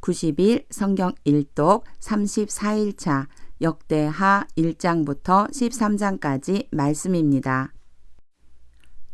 90일 성경 일독 34일차 역대하 1장부터 13장까지 말씀입니다.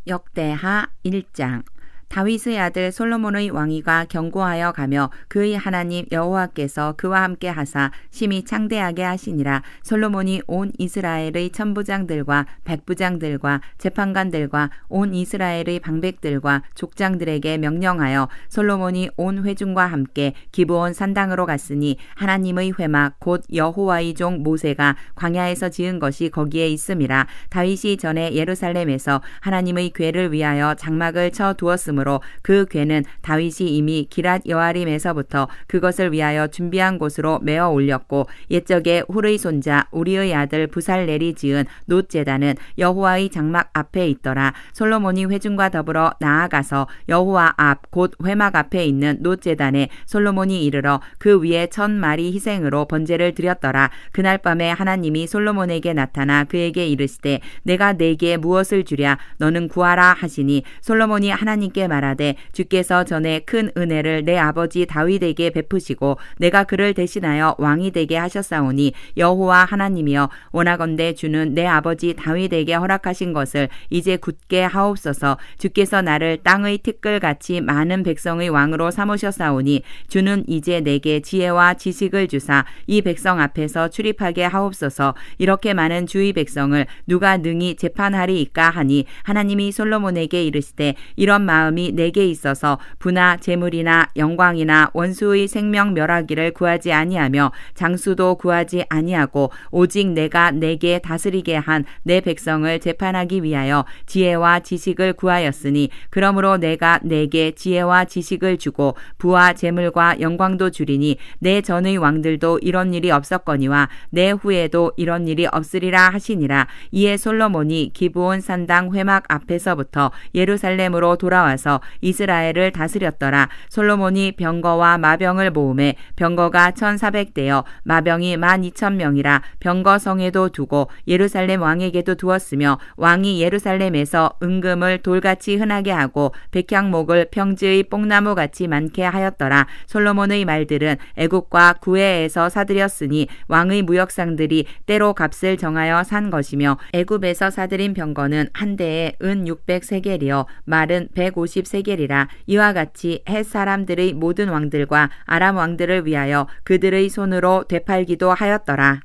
역대하 1장. 다윗의 아들 솔로몬의 왕위가 견고하여 가며 그의 하나님 여호와께서 그와 함께 하사 심히 창대하게 하시니라. 솔로몬이 온 이스라엘의 천부장들과 백부장들과 재판관들과 온 이스라엘의 방백들과 족장들에게 명령하여 솔로몬이 온 회중과 함께 기브온 산당으로 갔으니 하나님의 회막 곧 여호와의 종 모세가 광야에서 지은 것이 거기에 있음이라. 다윗이 전에 예루살렘에서 하나님의 궤를 위하여 장막을 쳐 두었으므로 그 궤는 다윗이 이미 기랏 여아림에서부터 그것을 위하여 준비한 곳으로 메어 올렸고, 옛적에 훌의 손자 우리의 아들 부살렐이 지은 놋제단은 여호와의 장막 앞에 있더라. 솔로몬이 회중과 더불어 나아가서 여호와 앞 곧 회막 앞에 있는 놋제단에 솔로몬이 이르러 그 위에 1000마리 희생으로 번제를 드렸더라. 그날 밤에 하나님이 솔로몬에게 나타나 그에게 이르시되 내가 네게 무엇을 주랴 너는 구하라 하시니, 솔로몬이 하나님께 말하되 주께서 전에 큰 은혜를 내 아버지 다윗에게 베푸시고 내가 그를 대신하여 왕이 되게 하셨사오니 여호와 하나님이여 원하건대 주는 내 아버지 다윗에게 허락하신 것을 이제 굳게 하옵소서. 주께서 나를 땅의 티끌같이 많은 백성의 왕으로 삼으셨사오니 주는 이제 내게 지혜와 지식을 주사 이 백성 앞에서 출입하게 하옵소서. 이렇게 많은 주의 백성을 누가 능히 재판하리이까 하니, 하나님이 솔로몬에게 이르시되 이런 마음이 내게 있어서 부나 재물이나 영광이나 원수의 생명 멸하기를 구하지 아니하며 장수도 구하지 아니하고 오직 내가 내게 다스리게 한 내 백성을 재판하기 위하여 지혜와 지식을 구하였으니, 그러므로 내가 내게 지혜와 지식을 주고 부와 재물과 영광도 주리니 내 전의 왕들도 이런 일이 없었거니와 내 후에도 이런 일이 없으리라 하시니라. 이에 솔로몬이 기브온 산당 회막 앞에서부터 예루살렘으로 돌아와서 이스라엘을 다스렸더라. 솔로몬이 병거와 마병을 모으매 병거가 1400대여 마병이 12,000명이라 병거성에도 두고 예루살렘 왕에게도 두었으며, 왕이 예루살렘에서 은금을 돌같이 흔하게 하고 백향목을 평지의 뽕나무같이 많게 하였더라. 솔로몬의 말들은 애굽과 구해에서 사들였으니 왕의 무역상들이 때로 값을 정하여 산 것이며, 애굽에서 사들인 병거는 한 대에 은 600세겔이요 말은 150세겔이라. 이와 같이 헷 사람들의 모든 왕들과 아람 왕들을 위하여 그들의 손으로 되팔기도 하였더라.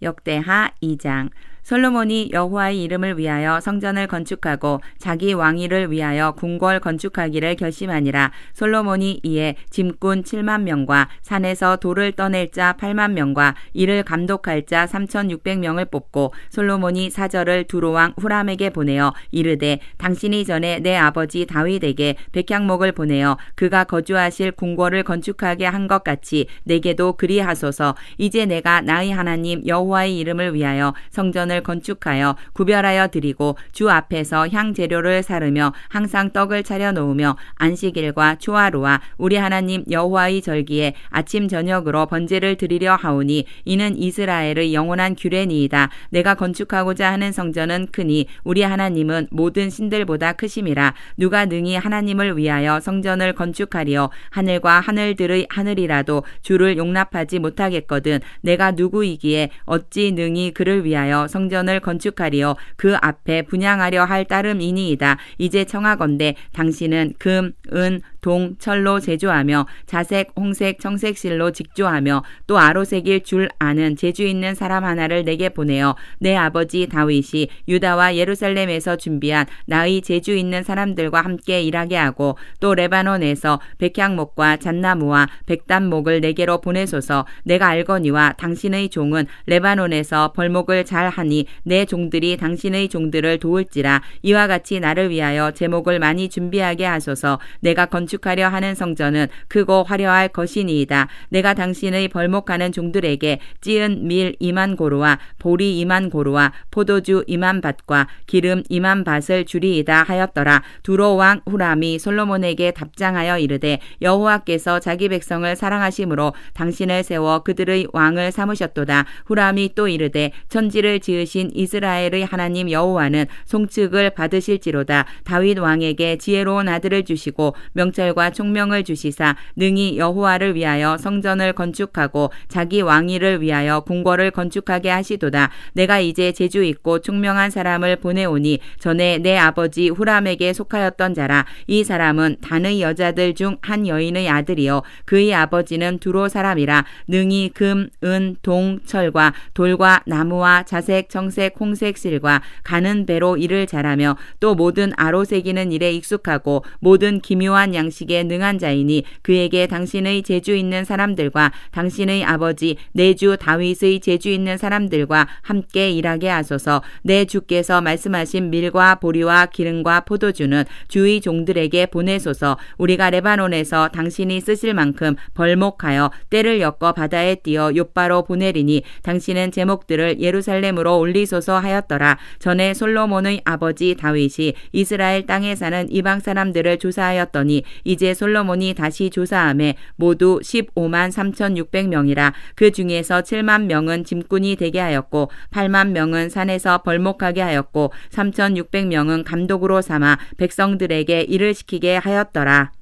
역대하 2장. 솔로몬이 여호와의 이름을 위하여 성전을 건축하고 자기 왕위를 위하여 궁궐 건축하기를 결심하니라. 솔로몬이 이에 짐꾼 7만 명과 산에서 돌을 떠낼 자 8만 명과 이를 감독할 자 3,600명을 뽑고, 솔로몬이 사절을 두로왕 후람에게 보내어 이르되 당신이 전에 내 아버지 다윗에게 백향목을 보내어 그가 거주하실 궁궐을 건축하게 한 것 같이 내게도 그리하소서. 이제 내가 나의 하나님 여호와의 이름을 위하여 성전을 건축하여 구별하여 드리고 주 앞에서 향 재료를 사르며 항상 떡을 차려 놓으며 안식일과 초하루와 우리 하나님 여호와의 절기에 아침 저녁으로 번제를 드리려 하오니 이는 이스라엘의 영원한 규례니이다. 내가 건축하고자 하는 성전은 크니 우리 하나님은 모든 신들보다 크심이라. 누가 능히 하나님을 위하여 성전을 건축하리요 하늘과 하늘들의 하늘이라도 주를 용납하지 못하겠거든. 내가 누구이기에 어찌 능히 그를 위하여 성전을 건축하리요 그 앞에 분향하려 할 따름이니이다. 이제 청하건대 당신은 금, 은, 동, 철로 제조하며 자색, 홍색, 청색실로 직조하며 또 아로새길 줄 아는 재주 있는 사람 하나를 내게 보내어 내 아버지 다윗이 유다와 예루살렘에서 준비한 나의 재주 있는 사람들과 함께 일하게 하고, 또 레바논에서 백향목과 잣나무와 백단목을 내게로 보내소서. 내가 알거니와 당신의 종은 레바논에서 벌목을 잘 하니 내 종들이 당신의 종들을 도울지라. 이와 같이 나를 위하여 제목을 많이 준비하게 하소서. 내가 건축하려 하는 성전은 크고 화려할 것이니이다. 내가 당신의 벌목하는 종들에게 찌은 밀 2만 고루와 보리 2만 고루와 포도주 2만 밭과 기름 2만 밭을 주리이다 하였더라. 두로 왕 후람이 솔로몬에게 답장하여 이르되 여호와께서 자기 백성을 사랑하심으로 당신을 세워 그들의 왕을 삼으셨도다. 후람이 또 이르되 천지를 지으신 많으신 이스라엘의 하나님 여호와는 송축을 받으실지로다. 다윗 왕에게 지혜로운 아들을 주시고 명철과 총명을 주시사 능히 여호와를 위하여 성전을 건축하고 자기 왕위를 위하여 궁궐을 건축하게 하시도다. 내가 이제 재주 있고 총명한 사람을 보내오니 전에 내 아버지 후람에게 속하였던 자라. 이 사람은 단의 여자들 중 한 여인의 아들이요 그의 아버지는 두로 사람이라. 능히 금, 은, 동, 철과 돌과 나무와 자색, 청색, 홍색 실과 가는 배로 일을 잘하며 또 모든 아로새기는 일에 익숙하고 모든 기묘한 양식에 능한 자이니 그에게 당신의 재주 있는 사람들과 당신의 아버지 내 주 다윗의 재주 있는 사람들과 함께 일하게 하소서. 내 주께서 말씀하신 밀과 보리와 기름과 포도주는 주의 종들에게 보내소서. 우리가 레바논에서 당신이 쓰실 만큼 벌목하여 때를 엮어 바다에 띄어 욥바로 보내리니 당신은 제목들을 예루살렘으로 올리소서 하였더라. 전에 솔로몬의 아버지 다윗이 이스라엘 땅에 사는 이방 사람들을 조사하였더니 이제 솔로몬이 다시 조사하매 모두 15만 3,600명이라. 그 중에서 7만 명은 짐꾼이 되게 하였고 8만 명은 산에서 벌목하게 하였고 3,600명은 감독으로 삼아 백성들에게 일을 시키게 하였더라.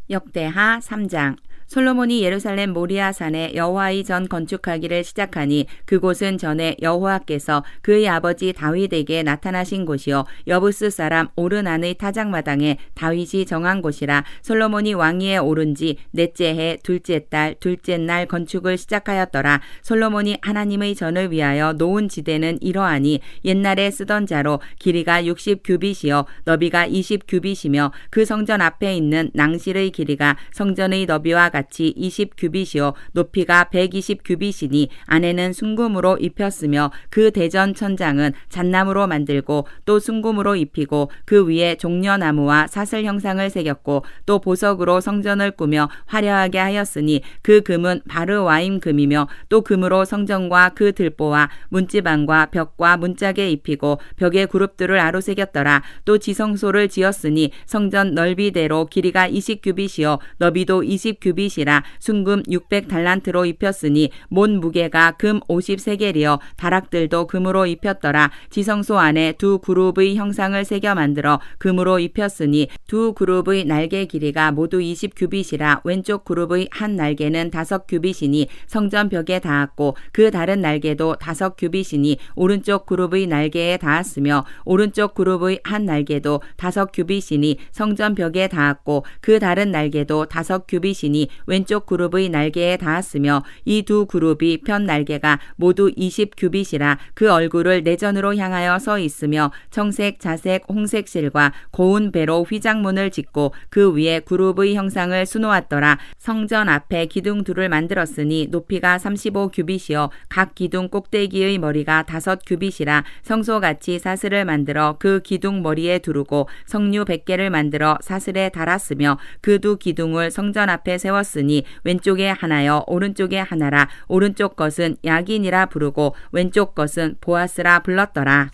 역대하 3장. 솔로몬이 예루살렘 모리아산에 여호와의 전 건축하기를 시작하니 그곳은 전에 여호와께서 그의 아버지 다윗에게 나타나신 곳이요 여부스 사람 오르난의 타작마당에 다윗이 정한 곳이라. 솔로몬이 왕위에 오른 지 넷째 해 둘째 달 둘째 날 건축을 시작하였더라. 솔로몬이 하나님의 전을 위하여 놓은 지대는 이러하니 옛날에 쓰던 자로 길이가 60규빗이요 너비가 20규빗이며 그 성전 앞에 있는 낭실의 길이가 성전의 너비와 같이 20규빗이요 높이가 120규빗이니 안에는 순금으로 입혔으며 그 대전 천장은 잣나무로 만들고 또 순금으로 입히고 그 위에 종려나무와 사슬 형상을 새겼고 또 보석으로 성전을 꾸며 화려하게 하였으니 그 금은 바르와임 금이며 또 금으로 성전과 그 들보와 문지방과 벽과 문짝에 입히고 벽에 그룹들을 아로새겼더라. 또 지성소를 지었으니 성전 넓이대로 길이가 20규빗이요 너비도 20규빗 이라 순금 600달란트로 입혔으니 몬 무게가 금 50세겔이요 다락들도 금으로 입혔더라. 지성소 안에 두 그룹의 형상을 새겨 만들어 금으로 입혔으니 두 그룹의 날개 길이가 모두 20규빗이라 왼쪽 그룹의 한 날개는 5규빗이니 성전 벽에 닿았고 그 다른 날개도 5규빗이니 오른쪽 그룹의 날개에 닿았으며 오른쪽 그룹의 한 날개도 5규빗이니 성전 벽에 닿았고 그 다른 날개도 5규빗이니 왼쪽 그룹의 날개에 닿았으며 이 두 그룹이 편 날개가 모두 20규빗이라. 그 얼굴을 내전으로 향하여 서 있으며 청색, 자색, 홍색 실과 고운 배로 휘장문을 짓고 그 위에 그룹의 형상을 수놓았더라. 성전 앞에 기둥 둘을 만들었으니 높이가 35규빗이요 각 기둥 꼭대기의 머리가 5규빗이라. 성소같이 사슬을 만들어 그 기둥 머리에 두르고 성류 100개를 만들어 사슬에 달았으며 그 두 기둥을 성전 앞에 세웠으니 왼쪽에 하나여 오른쪽에 하나라. 오른쪽 것은 야긴이라 부르고 왼쪽 것은 보아스라 불렀더라.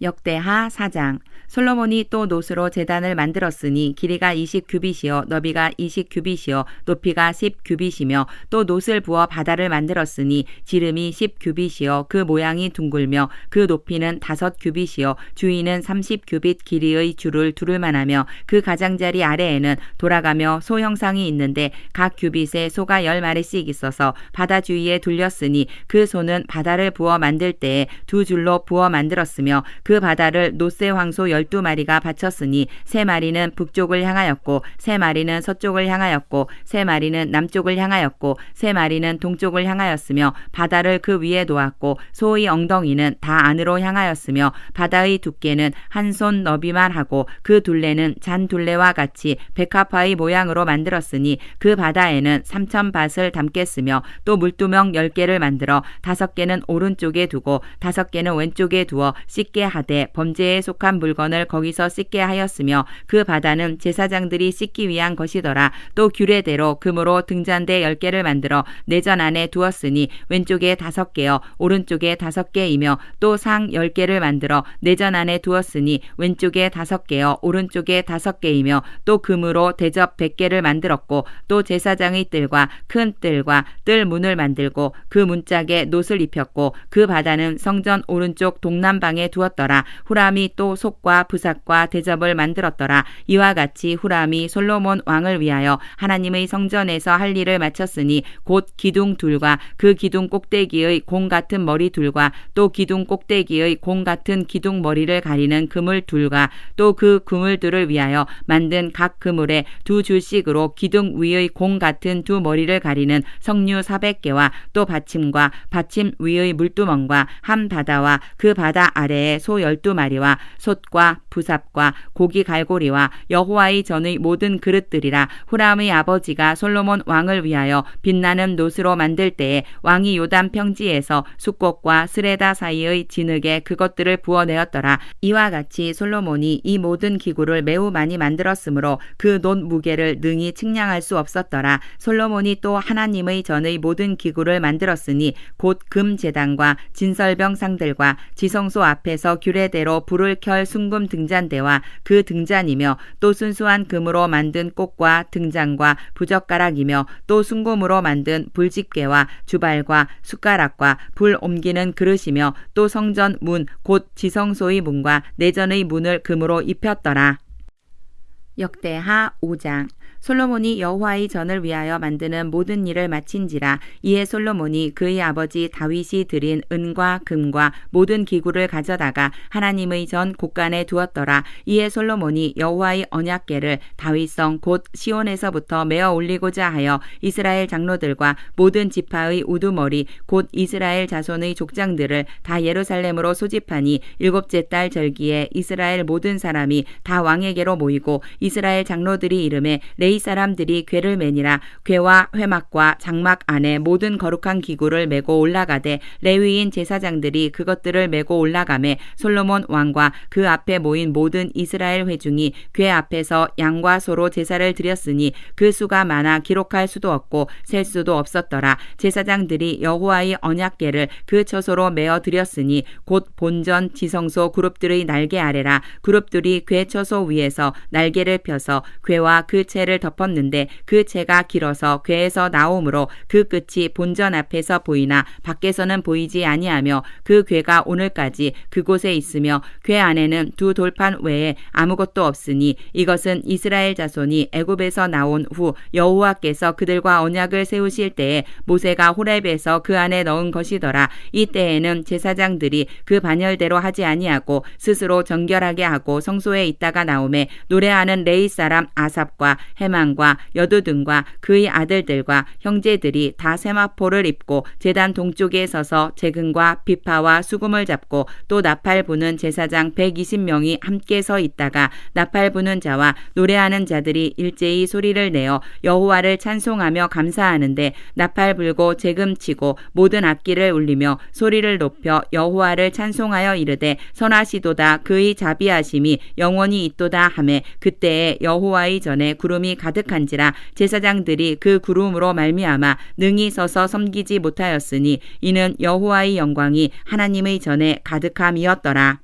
역대하 4장. 솔로몬이 또 노스로 제단을 만들었으니 길이가 20규빗이요 너비가 20규빗이요 높이가 10규빗이며 또 노스를 부어 바다를 만들었으니 지름이 10규빗이요 그 모양이 둥글며 그 높이는 5규빗이요 주위는 30규빗 길이의 줄을 두를 만하며 그 가장자리 아래에는 돌아가며 소 형상이 있는데 각 규빗에 소가 10마리씩 있어서 바다 주위에 둘렸으니 그 소는 바다를 부어 만들 때에 두 줄로 부어 만들었으며 그 바다를 노세 황소 12마리가 바쳤으니 3마리는 북쪽을 향하였고 3마리는 서쪽을 향하였고 3마리는 남쪽을 향하였고 3마리는 동쪽을 향하였으며 바다를 그 위에 놓았고 소의 엉덩이는 다 안으로 향하였으며 바다의 두께는 한 손 너비만 하고 그 둘레는 잔 둘레와 같이 백합화의 모양으로 만들었으니 그 바다에는 3,000밭을 담겠으며 또 물두멍 10개를 만들어 5개는 오른쪽에 두고 5개는 왼쪽에 두어 씻게 하되 하되 범죄에 속한 물건을 거기서 씻게 하였으며 그 바다는 제사장들이 씻기 위한 것이더라. 또 규례대로 금으로 등잔대 10개를 만들어 내전 안에 두었으니 왼쪽에 5개여 오른쪽에 5개이며 또 상 10개를 만들어 내전 안에 두었으니 왼쪽에 5개여 오른쪽에 5개이며 또 금으로 대접 100개를 만들었고 또 제사장의 뜰과 큰 뜰과 뜰 문을 만들고 그 문짝에 놋을 입혔고 그 바다는 성전 오른쪽 동남방에 두었더라. 후람이 또 속과 부삭과 대접을 만들었더라. 이와 같이 후람이 솔로몬 왕을 위하여 하나님의 성전에서 할 일을 마쳤으니 곧 기둥 둘과 그 기둥 꼭대기의 공 같은 머리 둘과 또 기둥 꼭대기의 공 같은 기둥 머리를 가리는 그물 둘과 또 그 그물들을 위하여 만든 각 그물에 2줄씩으로 기둥 위의 공 같은 두 머리를 가리는 석류 400개와 또 받침과 받침 위의 물두멍과 한 바다와 그 바다 아래에 소 12마리와 솥과 부삽과 고기 갈고리와 여호와의 전의 모든 그릇들이라. 후람의 아버지가 솔로몬 왕을 위하여 빛나는 놋으로 만들 때에 왕이 요단 평지에서 숫꽃과 스레다 사이의 진흙에 그것들을 부어내었더라. 이와 같이 솔로몬이 이 모든 기구를 매우 많이 만들었으므로 그 놋 무게를 능히 측량할 수 없었더라. 솔로몬이 또 하나님의 전의 모든 기구를 만들었으니 곧 금 제단과 진설병 상들과 지성소 앞에서 규례대로 불을 켤 순금 등잔대와 그 등잔이며 또 순수한 금으로 만든 꽃과 등잔과 부젓가락이며 또 순금으로 만든 불집게와 주발과 숟가락과 불 옮기는 그릇이며 또 성전 문 곧 지성소의 문과 내전의 문을 금으로 입혔더라. 역대하 5장. 솔로몬이 여호와의 전을 위하여 만드는 모든 일을 마친지라. 이에 솔로몬이 그의 아버지 다윗이 드린 은과 금과 모든 기구를 가져다가 하나님의 전 곳간에 두었더라. 이에 솔로몬이 여호와의 언약궤를 다윗성 곧 시온에서부터 메어 올리고자 하여 이스라엘 장로들과 모든 지파의 우두머리 곧 이스라엘 자손의 족장들을 다 예루살렘으로 소집하니 7째 달 절기에 이스라엘 모든 사람이 다 왕에게로 모이고 이스라엘 장로들이 이름에 레이 사람들이 궤를 매니라. 궤와 회막과 장막 안에 모든 거룩한 기구를 메고 올라가되 레위인 제사장들이 그것들을 메고 올라가매 솔로몬 왕과 그 앞에 모인 모든 이스라엘 회중이 궤 앞에서 양과 소로 제사를 드렸으니 그 수가 많아 기록할 수도 없고 셀 수도 없었더라. 제사장들이 여호와의 언약궤를 그 처소로 메어 드렸으니 곧 본전 지성소 그룹들의 날개 아래라. 그룹들이 궤 처소 위에서 날개를 펴서 궤와 그 채를 덮었는데 그 채가 길어서 궤에서 나오므로 그 끝이 본전 앞에서 보이나 밖에서는 보이지 아니하며 그 궤가 오늘까지 그곳에 있으며 궤 안에는 2 돌판 외에 아무것도 없으니 이것은 이스라엘 자손이 애굽에서 나온 후 여호와께서 그들과 언약을 세우실 때에 모세가 호렙에서 그 안에 넣은 것이더라. 이때에는 제사장들이 그 반열대로 하지 아니하고 스스로 정결하게 하고 성소에 있다가 나오매 노래하는 레위 사람 아삽과 해만과 여두둔과 그의 아들들과 형제들이 다 세마포를 입고 제단 동쪽에 서서 재근과 비파와 수금을 잡고 또 나팔 부는 제사장 120명이 함께 서 있다가 나팔 부는 자와 노래하는 자들이 일제히 소리를 내어 여호와를 찬송하며 감사하는데 나팔 불고 재금 치고 모든 악기를 울리며 소리를 높여 여호와를 찬송하여 이르되 선하시도다 그의 자비하심이 영원히 있도다 하매 그때에 여호와의 전에 구름이 가득한지라. 제사장들이 그 구름으로 말미암아 능히 서서 섬기지 못하였으니 이는 여호와의 영광이 하나님의 전에 가득함이었더라.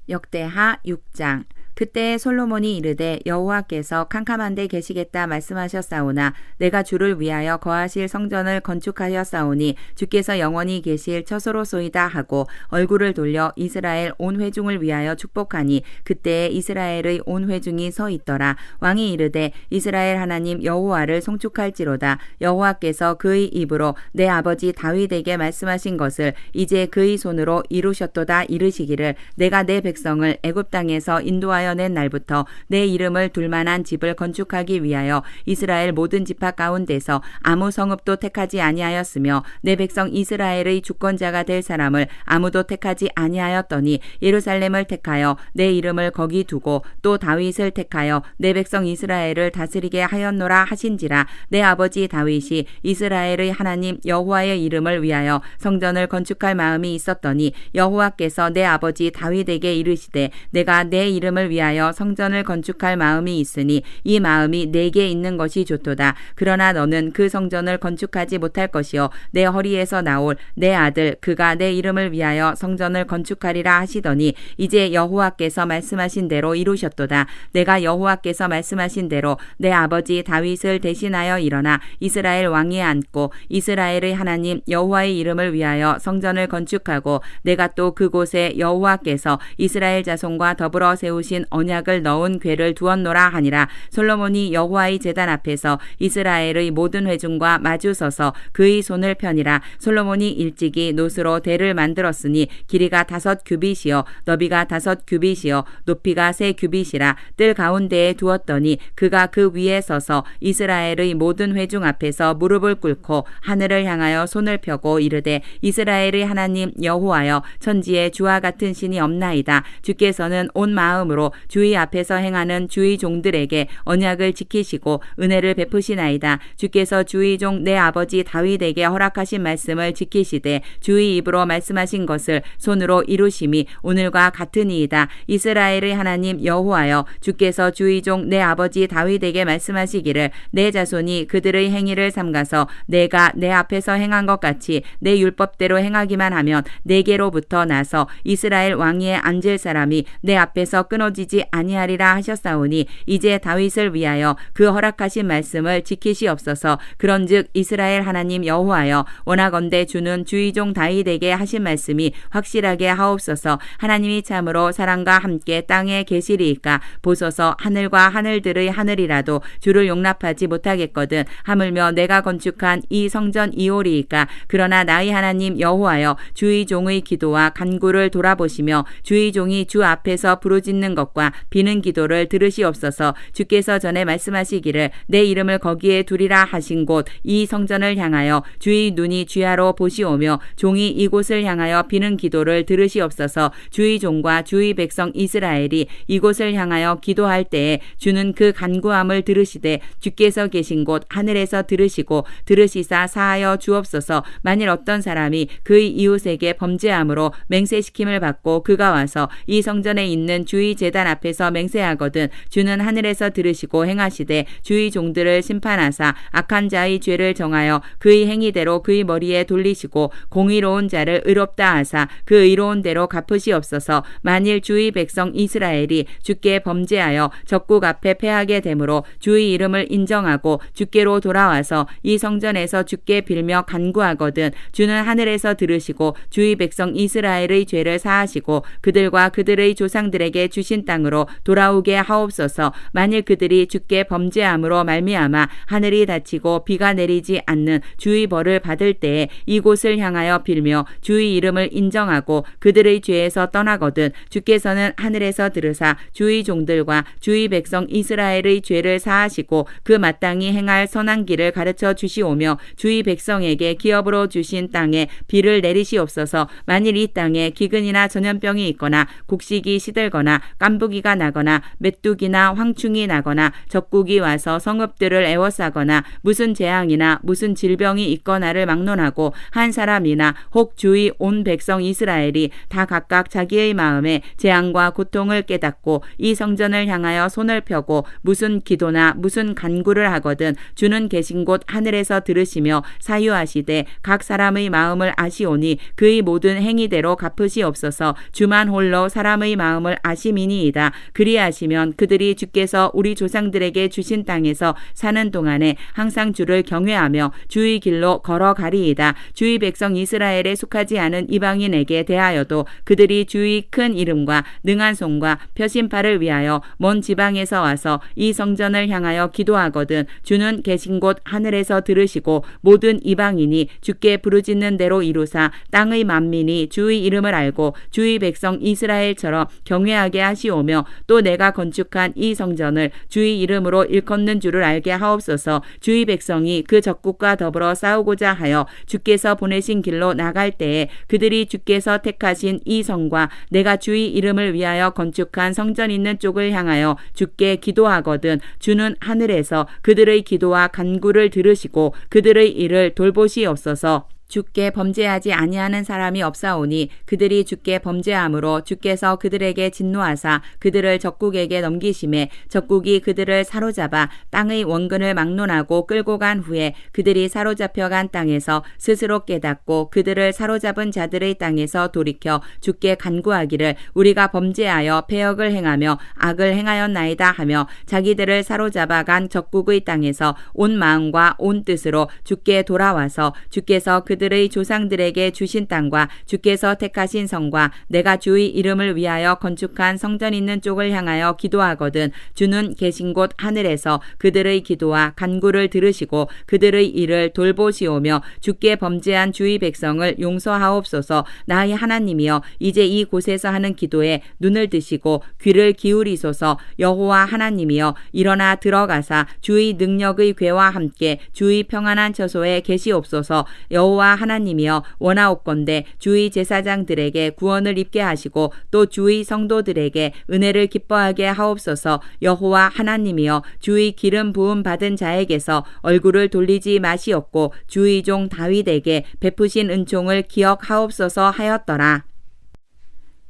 역대하 6장. 그때 솔로몬이 이르되 여호와께서 캄캄한데 계시겠다 말씀하셨사오나 내가 주를 위하여 거하실 성전을 건축하였사오니 주께서 영원히 계실 처소로소이다 하고 얼굴을 돌려 이스라엘 온 회중을 위하여 축복하니 그때에 이스라엘의 온 회중이 서 있더라. 왕이 이르되 이스라엘 하나님 여호와를 송축할지로다. 여호와께서 그의 입으로 내 아버지 다윗에게 말씀하신 것을 이제 그의 손으로 이루셨도다 이르시기를 내가 내 백성을 애굽 땅에서 인도하여 인도하여 낸 날부터 내 이름을 둘 만한 집을 건축하기 위하여 이스라엘 모든 지파 가운데서 아무 성읍도 택하지 아니하였으며 내 백성 이스라엘의 주권자가 될 사람을 아무도 택하지 아니하였더니 예루살렘을 택하여 내 이름을 거기 두고 또 다윗을 택하여 내 백성 이스라엘을 다스리게 하였노라 하신지라. 내 아버지 다윗이 이스라엘의 하나님 여호와의 이름을 위하여 성전을 건축할 마음이 있었더니 여호와께서 내 아버지 다윗에게 이르시되 내가 내 이름을 위하여 성전을 건축할 마음이 있으니 이 마음이 내게 있는 것이 좋도다. 그러나 너는 그 성전을 건축하지 못할 것이요 내 허리에서 나올 내 아들 그가 내 이름을 위하여 성전을 건축하리라 하시더니 이제 여호와께서 말씀하신 대로 이루셨도다. 내가 여호와께서 말씀하신 대로 내 아버지 다윗을 대신하여 일어나 이스라엘 왕위에 앉고 이스라엘의 하나님 여호와의 이름을 위하여 성전을 건축하고 내가 또 그곳에 여호와께서 이스라엘 자손과 더불어 세우신 언약을 넣은 궤를 두었노라 하니라. 솔로몬이 여호와의 제단 앞에서 이스라엘의 모든 회중과 마주서서 그의 손을 펴니라. 솔로몬이 일찍이 노스로 대를 만들었으니 길이가 5규빗이요 너비가 5규빗이요 높이가 3규빗이라. 뜰 가운데에 두었더니 그가 그 위에 서서 이스라엘의 모든 회중 앞에서 무릎을 꿇고 하늘을 향하여 손을 펴고 이르되 이스라엘의 하나님 여호와여 천지에 주와 같은 신이 없나이다. 주께서는 온 마음으로 주의 앞에서 행하는 주의 종들에게 언약을 지키시고 은혜를 베푸시나이다. 주께서 주의 종 내 아버지 다윗에게 허락하신 말씀을 지키시되 주의 입으로 말씀하신 것을 손으로 이루심이 오늘과 같으니이다. 이스라엘의 하나님 여호와여 주께서 주의 종 내 아버지 다윗에게 말씀하시기를 내 자손이 그들의 행위를 삼가서 내가 내 앞에서 행한 것 같이 내 율법대로 행하기만 하면 내게로부터 나서 이스라엘 왕위에 앉을 사람이 내 앞에서 끊어지지 아니하리라 하셨사오니 이제 다윗을 위하여 그 허락하신 말씀을 지키시옵소서. 그런즉 이스라엘 하나님 여호와여 원하건대 주는 주의 종 다윗에게 하신 말씀이 확실하게 하옵소서. 하나님이 참으로 사랑과 함께 땅에 계시리이까. 보소서 하늘과 하늘들의 하늘이라도 주를 용납하지 못하겠거든. 하물며 내가 건축한 이 성전 이오리이까. 그러나 나의 하나님 여호와여 주의 종의 기도와 간구를 돌아보시며 주의 종이 주 앞에서 부르짖는 것과 비는 기도를 들으시옵소서. 주께서 전에 말씀하시기를 내 이름을 거기에 두리라 하신 곳 이 성전을 향하여 주의 눈이 주야로 보시오며 종이 이곳을 향하여 비는 기도를 들으시옵소서. 주의 종과 주의 백성 이스라엘이 이곳을 향하여 기도할 때에 주는 그 간구함을 들으시되 주께서 계신 곳 하늘에서 들으시고 들으시사 사하여 주옵소서. 만일 어떤 사람이 그의 이웃에게 범죄함으로 맹세시킴을 받고 그가 와서 이 성전에 있는 주의 제단 앞에서 맹세하거든 주는 하늘에서 들으시고 행하시되 주의 종들을 심판하사 악한 자의 죄를 정하여 그의 행위대로 그의 머리에 돌리시고 공의로운 자를 의롭다 하사 그 의로운 대로 갚으시옵소서. 만일 주의 백성 이스라엘이 주께 범죄하여 적국 앞에 패하게 되므로 주의 이름을 인정하고 주께로 돌아와서 이 성전에서 주께 빌며 간구하거든 주는 하늘에서 들으시고 주의 백성 이스라엘의 죄를 사하시고 그들과 그들의 조상들에게 주신 땅으로 돌아오게 하옵소서. 만일 그들이 주께 범죄함으로 말미암아 하늘이 닫히고 비가 내리지 않는 주의 벌을 받을 때에 이곳을 향하여 빌며 주의 이름을 인정하고 그들의 죄에서 떠나거든 주께서는 하늘에서 들으사 주의 종들과 주의 백성 이스라엘의 죄를 사하시고 그 마땅히 행할 선한 길을 가르쳐 주시오며 주의 백성에게 기업으로 주신 땅에 비를 내리시옵소서. 만일 이 땅에 기근이나 전염병이 있거나 곡식이 시들거나 깐부기가 나거나 메뚜기나 황충이 나거나 적국이 와서 성읍들을 애워싸거나 무슨 재앙이나 무슨 질병이 있거나를 막론하고 한 사람이나 혹 주의 온 백성 이스라엘이 다 각각 자기의 마음에 재앙과 고통을 깨닫고 이 성전을 향하여 손을 펴고 무슨 기도나 무슨 간구를 하거든 주는 계신 곳 하늘에서 들으시며 사유하시되 각 사람의 마음을 아시오니 그의 모든 행위대로 갚으시옵소서. 주만 홀로 사람의 마음을 아심이니이다. 그리하시면 그들이 주께서 우리 조상들에게 주신 땅에서 사는 동안에 항상 주를 경외하며 주의 길로 걸어가리이다. 주의 백성 이스라엘에 속하지 않은 이방인에게 대하여도 그들이 주의 큰 이름과 능한 손과 펴신 팔을 위하여 먼 지방에서 와서 이 성전을 향하여 기도하거든 주는 계신 곳 하늘에서 들으시고 모든 이방인이 주께 부르짖는 대로 이루사 땅의 만민이 주의 이름을 알고 주의 백성 이스라엘처럼 경외하게 하시오. 돌보시오며 또 내가 건축한 이 성전을 주의 이름으로 일컫는 줄을 알게 하옵소서. 주의 백성이 그 적국과 더불어 싸우고자 하여 주께서 보내신 길로 나갈 때에 그들이 주께서 택하신 이 성과 내가 주의 이름을 위하여 건축한 성전 있는 쪽을 향하여 주께 기도하거든 주는 하늘에서 그들의 기도와 간구를 들으시고 그들의 일을 돌보시옵소서. 주께 범죄하지 아니하는 사람이 없사오니 그들이 주께 범죄함으로 주께서 그들에게 진노하사 그들을 적국에게 넘기심에 적국이 그들을 사로잡아 땅의 원근을 막론하고 끌고 간 후에 그들이 사로잡혀간 땅에서 스스로 깨닫고 그들을 사로잡은 자들의 땅에서 돌이켜 주께 간구하기를 우리가 범죄하여 패역을 행하며 악을 행하였나이다 하며 자기들을 사로잡아 간 적국의 땅에서 온 마음과 온 뜻으로 주께 돌아와서 주께서 그들의 조상들에게 주신 땅과 주께서 택하신 성과 내가 주의 이름을 위하여 건축한 성전 있는 쪽을 향하여 기도하거든 주는 계신 곳 하늘에서 그들의 기도와 간구를 들으시고 그들의 일을 돌보시오며 주께 범죄한 주의 백성을 용서하옵소서. 나의 하나님이여 이제 이 곳에서 하는 기도에 눈을 드시고 귀를 기울이소서. 여호와 하나님이여 일어나 들어가사 주의 능력의 궤와 함께 주의 평안한 처소에 계시옵소서. 여호와 하나님이여 원하옵건대 주의 제사장들에게 구원을 입게 하시고 또 주의 성도들에게 은혜를 기뻐하게 하옵소서. 여호와 하나님이여 주의 기름 부음 받은 자에게서 얼굴을 돌리지 마시옵고 주의 종 다윗에게 베푸신 은총을 기억하옵소서 하였더라.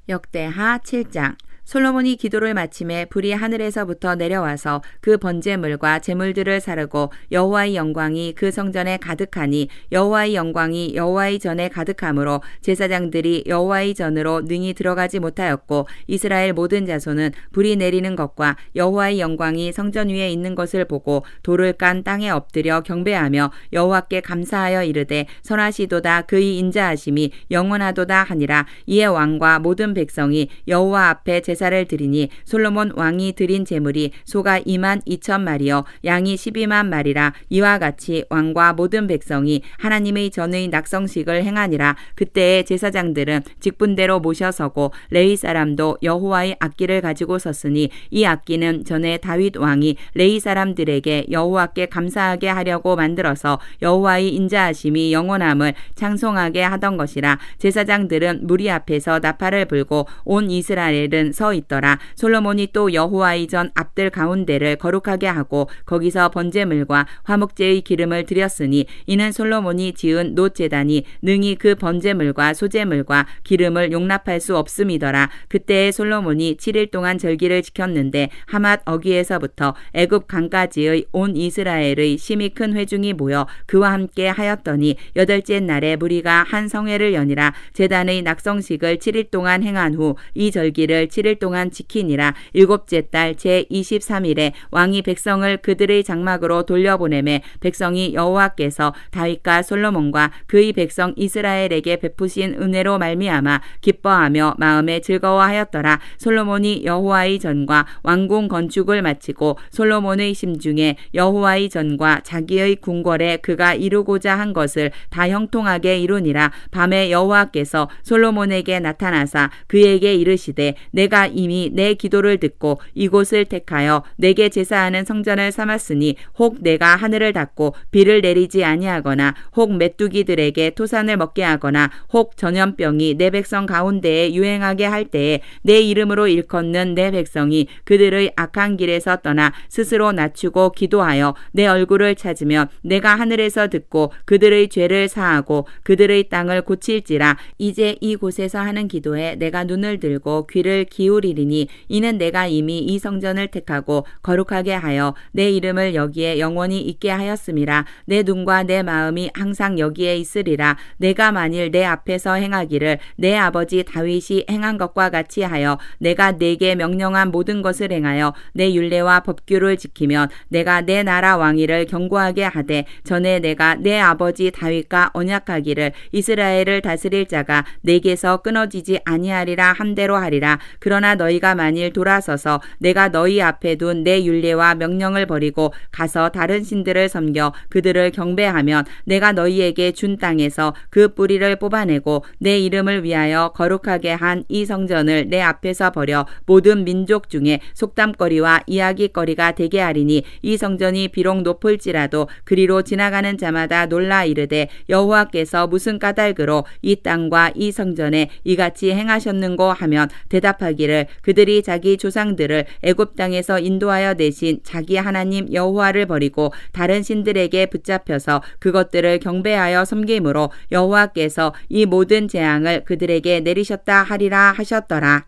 역대하 7장. 솔로몬이 기도를 마침에 불이 하늘에서부터 내려와서 그 번제물과 제물들을 사르고 여호와의 영광이 그 성전에 가득하니 여호와의 영광이 여호와의 전에 가득하므로 제사장들이 여호와의 전으로 능히 들어가지 못하였고 이스라엘 모든 자손은 불이 내리는 것과 여호와의 영광이 성전 위에 있는 것을 보고 돌을 깐 땅에 엎드려 경배하며 여호와께 감사하여 이르되 선하시도다 그의 인자하심이 영원하도다 하니라. 이에 왕과 모든 백성이 여호와 앞에 제사를 드리니 솔로몬 왕이 드린 제물이 소가 22,000마리요 양이 12만 마리라. 이와 같이 왕과 모든 백성이 하나님의 전의 낙성식을 행하니라. 그때에 제사장들은 직분대로 모셔서고 레위 사람도 여호와의 악기를 가지고 섰으니 이 악기는 전에 다윗 왕이 레위 사람들에게 여호와께 감사하게 하려고 만들어서 여호와의 인자하심이 영원함을 찬송하게 하던 것이라. 제사장들은 무리 앞에서 나팔을 불고 온 이스라엘은 서 있더라. 솔로몬이 또 여호와의 전 앞들 가운데를 거룩하게 하고 거기서 번제물과 화목제의 기름을 드렸으니 이는 솔로몬이 지은 놋제단이 능히 그 번제물과 소제물과 기름을 용납할 수 없음이더라. 그때에 솔로몬이 7일 동안 절기를 지켰는데 하맛 어귀에서부터 애굽 강까지의 온 이스라엘의 심히 큰 회중이 모여 그와 함께 하였더니 8째 날에 무리가 한 성회를 여니라. 제단의 낙성식을 7일 동안 행한 후 이 절기를 7일 동안 지키니라. 7째 달 제23일에 왕이 백성을 그들의 장막으로 돌려보내매 백성이 여호와께서 다윗과 솔로몬과 그의 백성 이스라엘에게 베푸신 은혜로 말미암아 기뻐하며 마음에 즐거워하였더라. 솔로몬이 여호와의 전과 왕궁 건축을 마치고 솔로몬의 심중에 여호와의 전과 자기의 궁궐에 그가 이루고자 한 것을 다 형통하게 이루니라. 밤에 여호와께서 솔로몬에게 나타나사 그에게 이르시되 내가 이미 내 기도를 듣고 이곳을 택하여 내게 제사하는 성전을 삼았으니 혹 내가 하늘을 닫고 비를 내리지 아니하거나 혹 메뚜기들에게 토산을 먹게 하거나 혹 전염병이 내 백성 가운데에 유행하게 할 때에 내 이름으로 일컫는 내 백성이 그들의 악한 길에서 떠나 스스로 낮추고 기도하여 내 얼굴을 찾으면 내가 하늘에서 듣고 그들의 죄를 사하고 그들의 땅을 고칠지라. 이제 이곳에서 하는 기도에 내가 눈을 들고 귀를 기울이리니 이는 내가 이미 이 성전을 택하고 거룩하게 하여 내 이름을 여기에 영원히 있게 하였음이라. 내 눈과 내 마음이 항상 여기에 있으리라. 내가 만일 내 앞에서 행하기를 내 아버지 다윗이 행한 것과 같이 하여 내가 내게 명령한 모든 것을 행하여 내 율례와 법규를 지키면 내가 내 나라 왕위를 견고하게 하되 전에 내가 내 아버지 다윗과 언약하기를 이스라엘을 다스릴 자가 내게서 끊어지지 아니하리라 한 대로 하리라. 그러나 그러나 너희가 만일 돌아서서 내가 너희 앞에 둔 내 율례와 명령을 버리고 가서 다른 신들을 섬겨 그들을 경배하면 내가 너희에게 준 땅에서 그 뿌리를 뽑아내고 내 이름을 위하여 거룩하게 한 이 성전을 내 앞에서 버려 모든 민족 중에 속담거리와 이야기거리가 되게 하리니 이 성전이 비록 높을지라도 그리로 지나가는 자마다 놀라 이르되 여호와께서 무슨 까닭으로 이 땅과 이 성전에 이같이 행하셨는고 하면 대답하기를 그들이 자기 조상들을 애굽 땅에서 인도하여 내신 자기 하나님 여호와를 버리고 다른 신들에게 붙잡혀서 그것들을 경배하여 섬김으로 여호와께서 이 모든 재앙을 그들에게 내리셨다 하리라 하셨더라.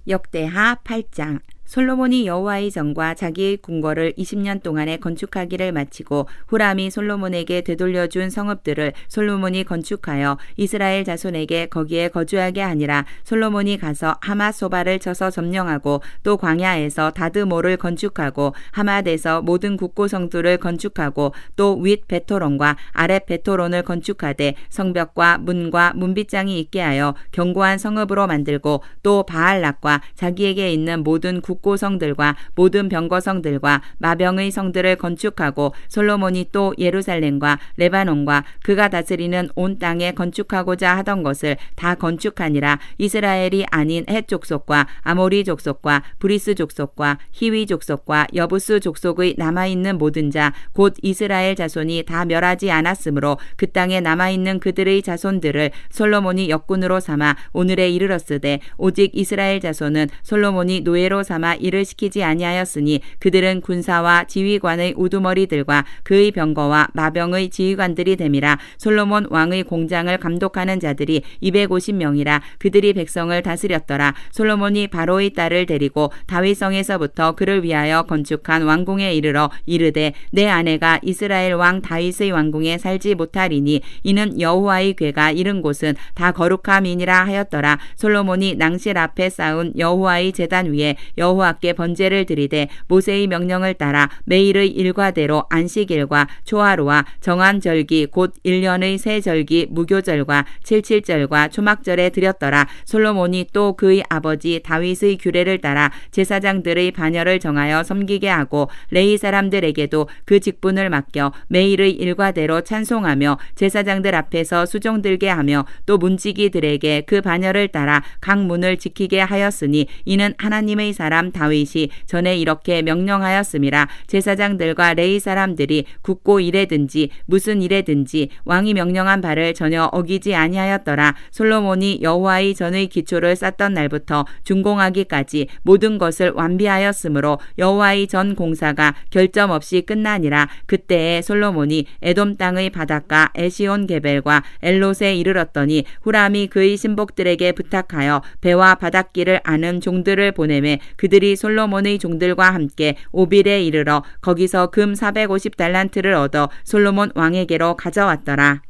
역대하 8장. 솔로몬이 여호와의 전과 자기의 궁궐을 20년 동안에 건축하기를 마치고 후람이 솔로몬에게 되돌려준 성읍들을 솔로몬이 건축하여 이스라엘 자손에게 거기에 거주하게 하니라. 솔로몬이 가서 하맛소바를 쳐서 점령하고 또 광야에서 다드모를 건축하고 하맛에서 모든 국고성들을 건축하고 또 윗 베토론과 아랫 베토론을 건축하되 성벽과 문과 문빗장이 있게 하여 견고한 성읍으로 만들고 또 바알락과 자기에게 있는 모든 국고성들과 모든 병거성들과 마병의 성들을 건축하고 솔로몬이 또 예루살렘과 레바논과 그가 다스리는 온 땅에 건축하고자 하던 것을 다 건축하니라. 이스라엘이 아닌 헷 족속과 아모리 족속과 브리스 족속과 히위 족속과 여부스 족속의 남아있는 모든 자 곧 이스라엘 자손이 다 멸하지 않았으므로 그 땅에 남아있는 그들의 자손들을 솔로몬이 역군으로 삼아 오늘에 이르렀으되 오직 이스라엘 자손은 솔로몬이 노예로 삼아 일을 시키지 아니하였으니 그들은 군사와 지휘관의 우두머리들과 그의 병거와 마병의 지휘관들이 됨이라. 솔로몬 왕의 공장을 감독하는 자들이 250명이라. 그들이 백성을 다스렸더라. 솔로몬이 바로의 딸을 데리고 다윗성에서부터 그를 위하여 건축한 왕궁에 이르러 이르되 내 아내가 이스라엘 왕 다윗의 왕궁에 살지 못하리니 이는 여호와의 궤가 이른 곳은 다 거룩함이니라 하였더라. 솔로몬이 낭실 앞에 쌓은 여호와의 제단 위에 여호와께 번제를 드리되 모세의 명령을 따라 매일의 일과대로 안식일과 초하루와 정한 절기 곧 1년의 세 절기 무교절과 칠칠절과 초막절에 드렸더라. 솔로몬이 또 그의 아버지 다윗의 규례를 따라 제사장들의 반열을 정하여 섬기게 하고 레위 사람들에게도 그 직분을 맡겨 매일의 일과대로 찬송하며 제사장들 앞에서 수종 들게 하며 또 문지기들에게 그 반열을 따라 각 문을 지키게 하였으니 이는 하나님의 사람 다윗이 전에 이렇게 명령하였음이라. 제사장들과 레위 사람들이 굳고 일에든지 무슨 일에든지 왕이 명령한 바를 전혀 어기지 아니하였더라. 솔로몬이 여호와의 전의 기초를 쌓던 날부터 준공하기까지 모든 것을 완비하였으므로 여호와의 전 공사가 결점 없이 끝나니라. 그때에 솔로몬이 에돔 땅의 바닷가 에시온 게벨과 엘롯에 이르렀더니 후람이 그의 신복들에게 부탁하여 배와 바닷길을 아는 종들을 보내매 그들이 솔로몬의 종들과 함께 오빌에 이르러 거기서 금 450달란트를 얻어 솔로몬 왕에게로 가져왔더라.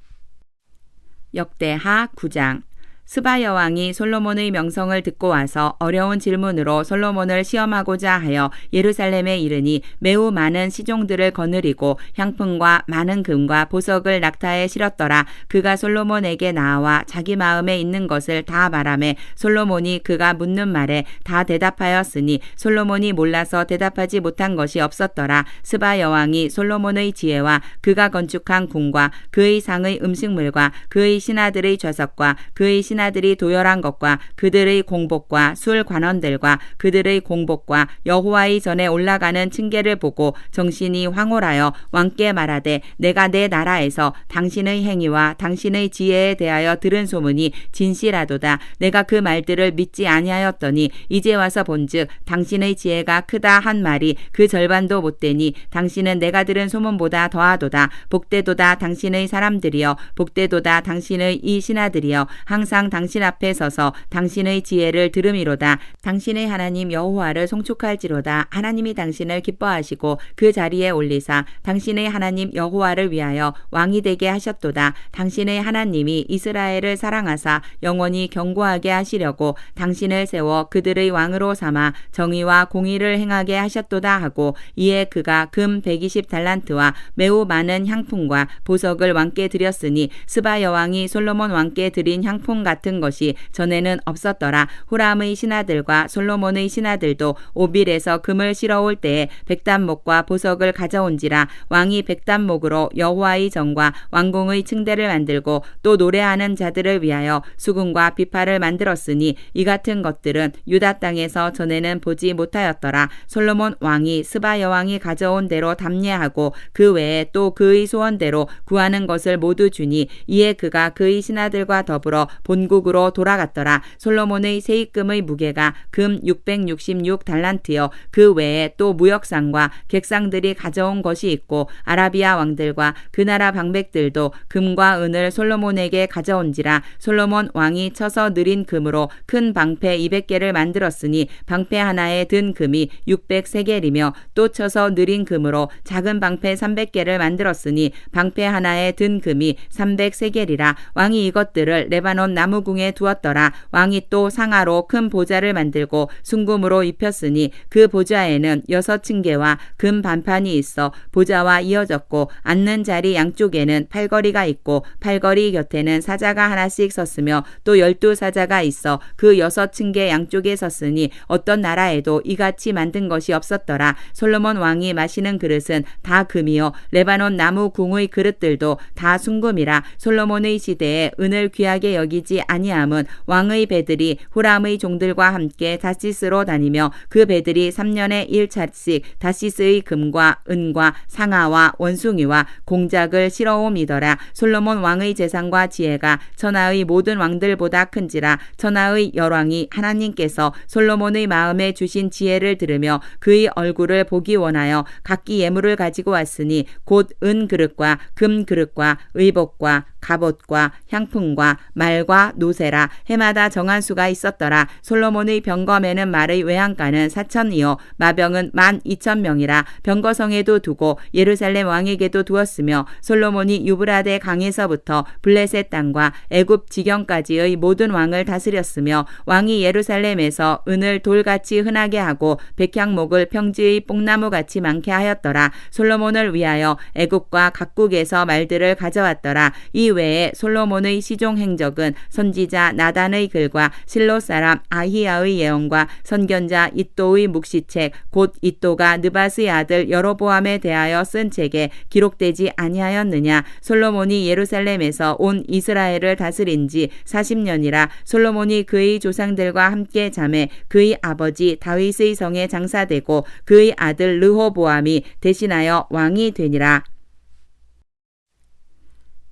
역대하 9장. 스바 여왕이 솔로몬의 명성을 듣고 와서 어려운 질문으로 솔로몬을 시험하고자 하여 예루살렘에 이르니 매우 많은 시종들을 거느리고 향품과 많은 금과 보석을 낙타에 실었더라. 그가 솔로몬에게 나와 자기 마음에 있는 것을 다 말하매 솔로몬이 그가 묻는 말에 다 대답하였으니 솔로몬이 몰라서 대답하지 못한 것이 없었더라. 스바 여왕이 솔로몬의 지혜와 그가 건축한 궁과 그의 상의 음식물과 그의 신하들의 좌석과 그의 신하들이 도열한 것과 그들의 공복과 술 관원들과 그들의 공복과 여호와의 전에 올라가는 층계를 보고 정신이 황홀하여 왕께 말하되 내가 내 나라에서 당신의 행위와 당신의 지혜에 대하여 들은 소문이 진실하도다. 내가 그 말들을 믿지 아니하였더니 이제 와서 본즉 당신의 지혜가 크다 한 말이 그 절반도 못되니 당신은 내가 들은 소문보다 더하도다. 복되도다 당신의 사람들이여 복되도다 당신의 이 신하들이여 항상 당신 앞에 서서 당신의 지혜를 들음이로다. 당신의 하나님 여호와를 송축할지로다. 하나님이 당신을 기뻐하시고 그 자리에 올리사 당신의 하나님 여호와를 위하여 왕이 되게 하셨도다. 당신의 하나님이 이스라엘을 사랑하사 영원히 견고하게 하시려고 당신을 세워 그들의 왕으로 삼아 정의와 공의를 행하게 하셨도다 하고 이에 그가 금 120달란트와 매우 많은 향품과 보석을 왕께 드렸으니 스바 여왕이 솔로몬 왕께 드린 향품 같은 것이 전에는 없었더라. 후람의 신하들과 솔로몬의 신하들도 오빌에서 금을 실어올 때에 백단목과 보석을 가져온지라. 왕이 백단목으로 여호와의 전과 왕궁의 층대를 만들고 또 노래하는 자들을 위하여 수금과 비파를 만들었으니 이 같은 것들은 유다 땅에서 전에는 보지 못하였더라. 솔로몬 왕이 스바 여왕이 가져온 대로 담례하고 그 외에 또 그의 소원대로 구하는 것을 모두 주니 이에 그가 그의 신하들과 더불어 본국으로 돌아갔더라. 솔로몬의 세입금의 무게가 금 666달란트여 그 외에 또 무역상과 객상들이 가져온 것이 있고 아라비아 왕들과 그 나라 방백들도 금과 은을 솔로몬에게 가져온지라. 솔로몬 왕이 쳐서 느린 금으로 큰 방패 200개를 만들었으니 방패 하나에 든 금이 600세겔이며 또 쳐서 느린 금으로 작은 방패 300개를 만들었으니 방패 하나에 든 금이 300세겔이라. 왕이 이것들을 레바논 나무궁에 두었더라. 왕이 또 상아로 큰 보좌를 만들고 순금으로 입혔으니 그 보좌에는 6층계와 금 반판이 있어 보좌와 이어졌고 앉는 자리 양쪽에는 팔걸이가 있고 팔걸이 곁에는 사자가 하나씩 섰으며 또 12사자가 있어 그 6층계 양쪽에 섰으니 어떤 나라에도 이같이 만든 것이 없었더라. 솔로몬 왕이 마시는 그릇은 다 금이요 레바논 나무 궁의 그릇들도 다 순금이라. 솔로몬의 시대에 은을 귀하게 여기지 아니함은 왕의 배들이 후람의 종들과 함께 다시스로 다니며 그 배들이 3년에 1차씩 다시스의 금과 은과 상아와 원숭이와 공작을 실어옴이더라. 솔로몬 왕의 재산과 지혜가 천하의 모든 왕들보다 큰지라. 천하의 열왕이 하나님께서 솔로몬의 마음에 주신 지혜를 들으며 그의 얼굴을 보기 원하여 각기 예물을 가지고 왔으니 곧 은 그릇과 금 그릇과 의복과 갑옷과 향품과 말과 노새라. 해마다 정한 수가 있었더라. 솔로몬의 병검에는 말의 외양간은 4,000이요 마병은 12,000명이라. 병거성에도 두고 예루살렘 왕에게도 두었으며 솔로몬이 유브라데 강에서부터 블레셋 땅과 애굽 지경까지의 모든 왕을 다스렸으며 왕이 예루살렘에서 은을 돌같이 흔하게 하고 백향목을 평지의 뽕나무같이 많게 하였더라. 솔로몬을 위하여 애굽과 각국에서 말들을 가져왔더라. 이 외에 솔로몬의 시종 행적은 선지자 나단의 글과 실로 사람 아히야의 예언과 선견자 이또의 묵시책 곧 이또가 느밧의 아들 여로보암에 대하여 쓴 책에 기록되지 아니하였느냐. 솔로몬이 예루살렘에서 온 이스라엘을 다스린 지 40년이라. 솔로몬이 그의 조상들과 함께 잠에 그의 아버지 다윗의 성에 장사되고 그의 아들 르호보암이 대신하여 왕이 되니라.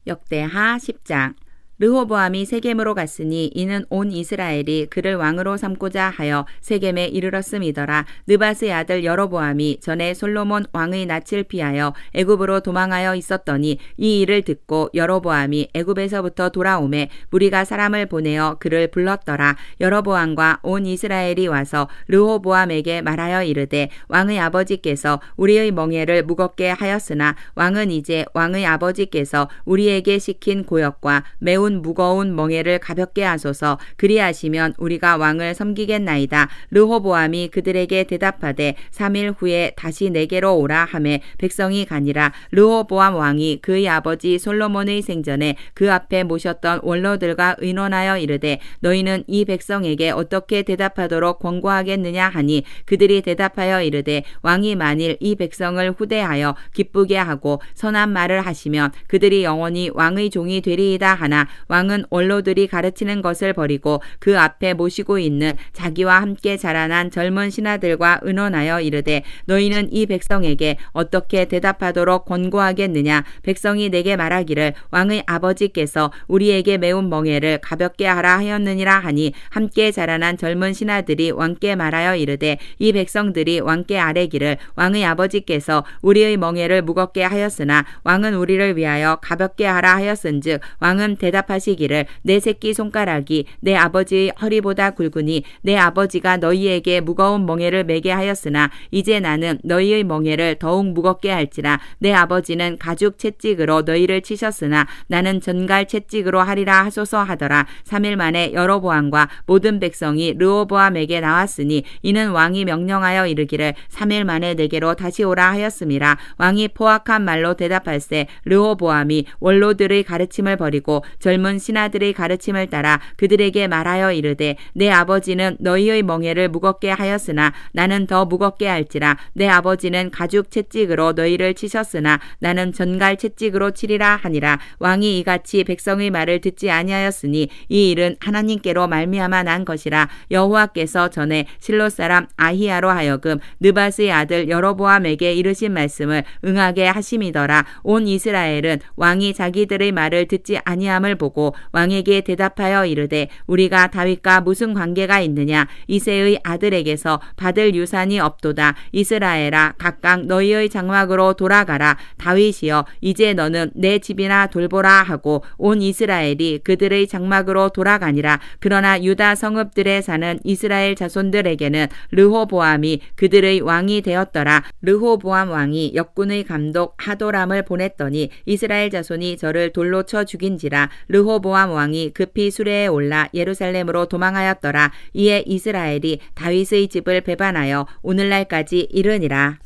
역대하 10장. 르호보암이 세겜으로 갔으니 이는 온 이스라엘이 그를 왕으로 삼고자 하여 세겜에 이르렀음이더라. 느밧의 아들 여로보암이 전에 솔로몬 왕의 낯을 피하여 애굽으로 도망하여 있었더니 이 일을 듣고 여로보암이 애굽에서부터 돌아오매 무리가 사람을 보내어 그를 불렀더라. 여로보암과 온 이스라엘이 와서 르호보암에게 말하여 이르되 왕의 아버지께서 우리의 멍에를 무겁게 하였으나 왕은 이제 왕의 아버지께서 우리에게 시킨 고역과 매운 무거운 멍에를 가볍게 하소서. 그리하시면 우리가 왕을 섬기겠나이다. 르호보암이 그들에게 대답하되 3일 후에 다시 내게로 오라 하매 백성이 가니라. 르호보암 왕이 그의 아버지 솔로몬의 생전에 그 앞에 모셨던 원로들과 의논하여 이르되 너희는 이 백성에게 어떻게 대답하도록 권고하겠느냐 하니 그들이 대답하여 이르되 왕이 만일 이 백성을 후대하여 기쁘게 하고 선한 말을 하시면 그들이 영원히 왕의 종이 되리이다 하나 왕은 원로들이 가르치는 것을 버리고 그 앞에 모시고 있는 자기와 함께 자라난 젊은 신하들과 의논하여 이르되 너희는 이 백성에게 어떻게 대답하도록 권고하겠느냐. 백성이 내게 말하기를 왕의 아버지께서 우리에게 매운 멍에를 가볍게 하라 하였느니라 하니 함께 자라난 젊은 신하들이 왕께 말하여 이르되 이 백성들이 왕께 아뢰기를 왕의 아버지께서 우리의 멍에를 무겁게 하였으나 왕은 우리를 위하여 가볍게 하라 하였은즉 왕은 대답하시기를 내 새끼 손가락이 내 아버지의 허리보다 굵으니 내 아버지가 너희에게 무거운 멍에를 매게 하였으나 이제 나는 너희의 멍에를 더욱 무겁게 할지라. 내 아버지는 가죽 채찍으로 너희를 치셨으나 나는 전갈 채찍으로 하리라 하소서 하더라. 3일 만에 여로보암과 모든 백성이 르호보암에게 나왔으니 이는 왕이 명령하여 이르기를 3일 만에 내게로 다시 오라 하였음이라. 왕이 포악한 말로 대답할세 르호보암이 원로들의 가르침을 버리고 젊은 신하들의 가르침을 따라 그들에게 말하여 이르되 내 아버지는 너희의 멍에를 무겁게 하였으나 나는 더 무겁게 할지라. 내 아버지는 가죽 채찍으로 너희를 치셨으나 나는 전갈 채찍으로 치리라 하니라. 왕이 이같이 백성의 말을 듣지 아니하였으니 이 일은 하나님께로 말미암아 난 것이라. 여호와께서 전에 실로 사람 아히야로 하여금 느밧의 아들 여로보암에게 이르신 말씀을 응하게 하심이더라. 온 이스라엘은 왕이 자기들의 말을 듣지 아니함을 보고 왕에게 대답하여 이르되 우리가 다윗과 무슨 관계가 있느냐. 이새의 아들에게서 받을 유산이 없도다. 이스라엘아 각각 너희의 장막으로 돌아가라. 다윗이여 이제 너는 내 집이나 돌보라 하고 온 이스라엘이 그들의 장막으로 돌아가니라. 그러나 유다 성읍들에 사는 이스라엘 자손들에게는 르호보암이 그들의 왕이 되었더라. 르호보암 왕이 역군의 감독 하도람을 보냈더니 이스라엘 자손이 저를 돌로 쳐 죽인지라. 르호보암 왕이 급히 수레에 올라 예루살렘으로 도망하였더라. 이에 이스라엘이 다윗의 집을 배반하여 오늘날까지 이르니라.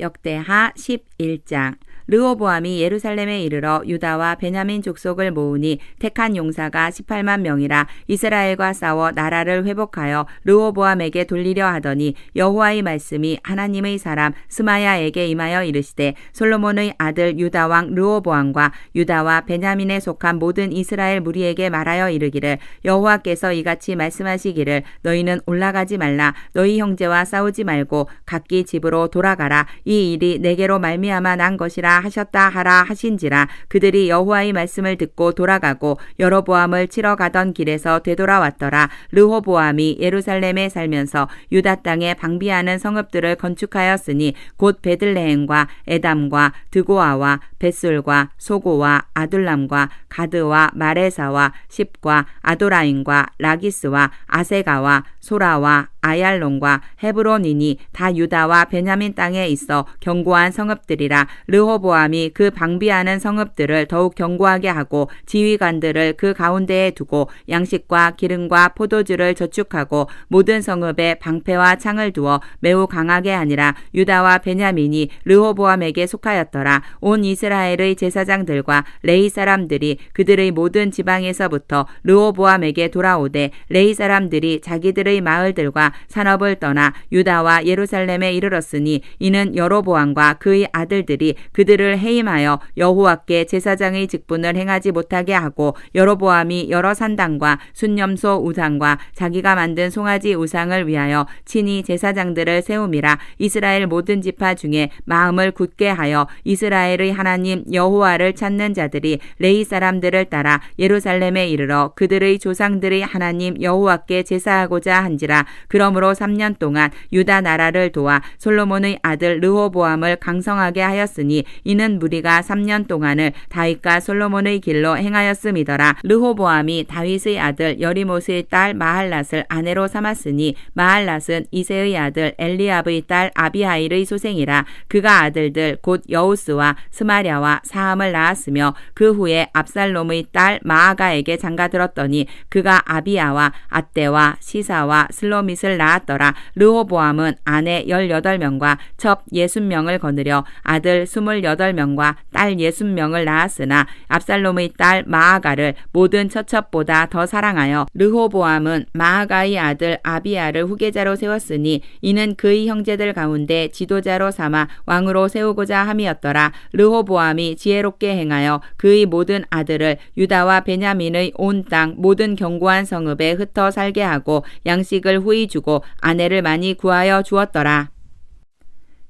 역대하 11장. 르호보암이 예루살렘에 이르러 유다와 베냐민 족속을 모으니 택한 용사가 18만 명이라. 이스라엘과 싸워 나라를 회복하여 르호보암에게 돌리려 하더니 여호와의 말씀이 하나님의 사람 스마야에게 임하여 이르시되 솔로몬의 아들 유다 왕 르호보암과 유다와 베냐민에 속한 모든 이스라엘 무리에게 말하여 이르기를 여호와께서 이같이 말씀하시기를 너희는 올라가지 말라. 너희 형제와 싸우지 말고 각기 집으로 돌아가라. 이 일이 내게로 말미암아 난 것이라 하셨다 하라 하신지라. 그들이 여호와의 말씀을 듣고 돌아가고 여로보암을 치러 가던 길에서 되돌아왔더라. 르호보암이 예루살렘에 살면서 유다 땅에 방비하는 성읍들을 건축하였으니 곧 베들레헴과 에담과 드고아와 벳솔과 소고와 아둘람과 가드와 마레사와 십과 아도라임과 라기스와 아세가와 소라와 아얄론과 헤브론이니 다 유다와 베냐민 땅에 있어 견고한 성읍들이라. 르호보암이 그 방비하는 성읍들을 더욱 견고하게 하고 지휘관들을 그 가운데에 두고 양식과 기름과 포도주를 저축하고 모든 성읍에 방패와 창을 두어 매우 강하게 하니라. 유다와 베냐민이 르호보암에게 속하였더라. 온 이스라엘의 제사장들과 레위 사람들이 그들의 모든 지방에서부터 르호보암에게 돌아오되 레위 사람들이 자기들의 마을들과 산업을 떠나 유다와 예루살렘에 이르렀으니 이는 여로보암과 그의 아들들이 그들을 해임하여 여호와께 제사장의 직분을 행하지 못하게 하고 여로보암이 여러 산당과 순념소 우상과 자기가 만든 송아지 우상을 위하여 친히 제사장들을 세움이라. 이스라엘 모든 지파 중에 마음을 굳게 하여 이스라엘의 하나님 여호와를 찾는 자들이 레위 사람들을 따라 예루살렘에 이르러 그들의 조상들의 하나님 여호와께 제사하고자 한지라. 그러므로 3년 동안 유다 나라를 도와 솔로몬의 아들 르호보암을 강성하게 하였으니 이는 무리가 3년 동안을 다윗과 솔로몬의 길로 행하였음이더라. 르호보암이 다윗의 아들 여리못의 딸 마할랏을 아내로 삼았으니 마할랏은 이새의 아들 엘리압의 딸 아비하일의 소생이라. 그가 아들들 곧 여우스와 스마랴와 사함을 낳았으며 그 후에 압살롬의 딸 마아가에게 장가들었더니 그가 아비야와 앗대와 시사와 슬로밋을 낳았더라. 르호보암은 아내 18명과 첩 60명을 거느려 아들 28명과 딸 60명을 낳았으나 압살롬의 딸 마아가를 모든 처첩보다 더 사랑하여 르호보암은 마아가의 아들 아비야를 후계자로 세웠으니 이는 그의 형제들 가운데 지도자로 삼아 왕으로 세우고자 함이었더라. 르호보암이 지혜롭게 행하여 그의 모든 아들을 유다와 베냐민의 온 땅 모든 견고한 성읍에 흩어 살게 하고 양식을 후히 주고 아내를 많이 구하여 주었더라.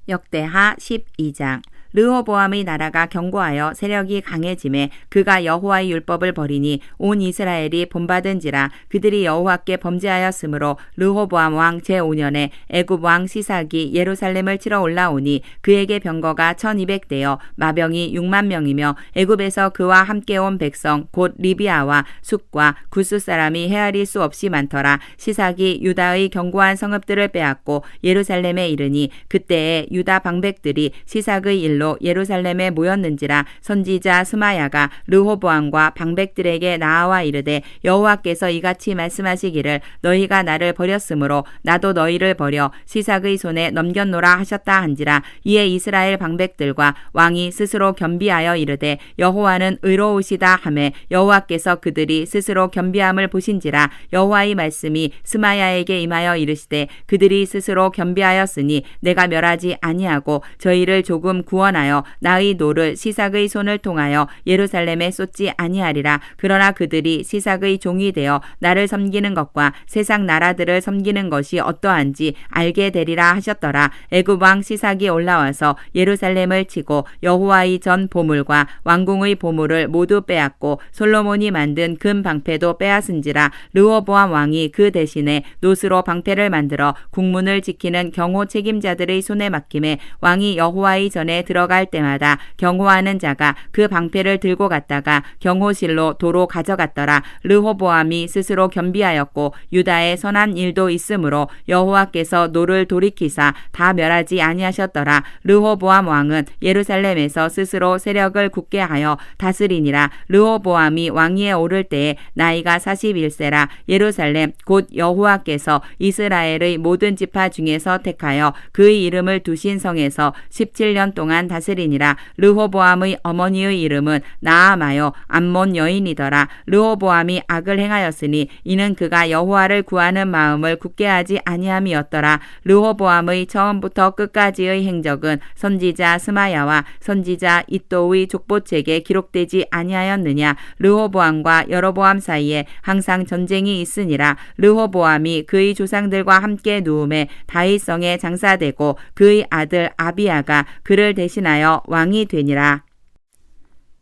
역대하 12장. 르호보암의 나라가 견고하여 세력이 강해짐에 그가 여호와의 율법을 버리니 온 이스라엘이 본받은지라. 그들이 여호와께 범죄하였으므로 르호보암 왕 제5년에 애굽 왕 시삭이 예루살렘을 치러 올라오니 그에게 병거가 1200대여 마병이 6만 명이며 애굽에서 그와 함께 온 백성 곧 리비아와 숫과 구스 사람이 헤아릴 수 없이 많더라. 시삭이 유다의 견고한 성읍들을 빼앗고 예루살렘에 이르니 그때에 유다 방백들이 시삭의 일로 예루살렘에 모였는지라 선지자 스마야가 르호보암과 방백들에게 나아와 이르되 여호와께서 이같이 말씀하시기를 너희가 나를 버렸으므로 나도 너희를 버려 시삭의 손에 넘겼노라 하셨다 한지라. 이에 이스라엘 방백들과 왕이 스스로 겸비하여 이르되 여호와는 의로우시다 하매 여호와께서 그들이 스스로 겸비함을 보신지라. 여호와의 말씀이 스마야에게 임하여 이르시되 그들이 스스로 겸비하였으니 내가 멸하지 아니하고 저희를 조금 구원하여 나의 노를 시삭의 손을 통하여 예루살렘에 쏟지 아니하리라. 그러나 그들이 시삭의 종이 되어 나를 섬기는 것과 세상 나라들을 섬기는 것이 어떠한지 알게 되리라 하셨더라. 애굽 왕 시삭이 올라와서 예루살렘을 치고 여호와의 전 보물과 왕궁의 보물을 모두 빼앗고 솔로몬이 만든 금 방패도 빼앗은지라. 르호보암 왕이 그 대신에 노스로 방패를 만들어 국문을 지키는 경호 책임자들의 손에 맡김에 왕이 여호와의 전에 들어갈 때마다 경호하는 자가 그 방패를 들고 갔다가 경호실로 도로 가져갔더라. 르호보암이 스스로 겸비하였고 유다에 선한 일도 있으므로 여호와께서 노를 돌이키사 다 멸하지 아니하셨더라. 르호보암 왕은 예루살렘에서 스스로 세력을 굳게 하여 다스리니라. 르호보암이 왕위에 오를 때에 나이가 41세라. 예루살렘 곧 여호와께서 이스라엘의 모든 지파 중에서 택하여 그의 이름을 두신 성에서 17년 동안 다스리니라. 르호보암의 어머니의 이름은 나아마요 암몬 여인이더라. 르호보암이 악을 행하였으니 이는 그가 여호와를 구하는 마음을 굳게 하지 아니함이었더라. 르호보암의 처음부터 끝까지의 행적은 선지자 스마야와 선지자 이도의 족보책에 기록되지 아니하였느냐. 르호보암과 여로보암 사이에 항상 전쟁이 있으니라. 르호보암이 그의 조상들과 함께 누움에 다윗성에 장사되고 그의 아들 아비야가 그를 대신하여 왕이 되니라.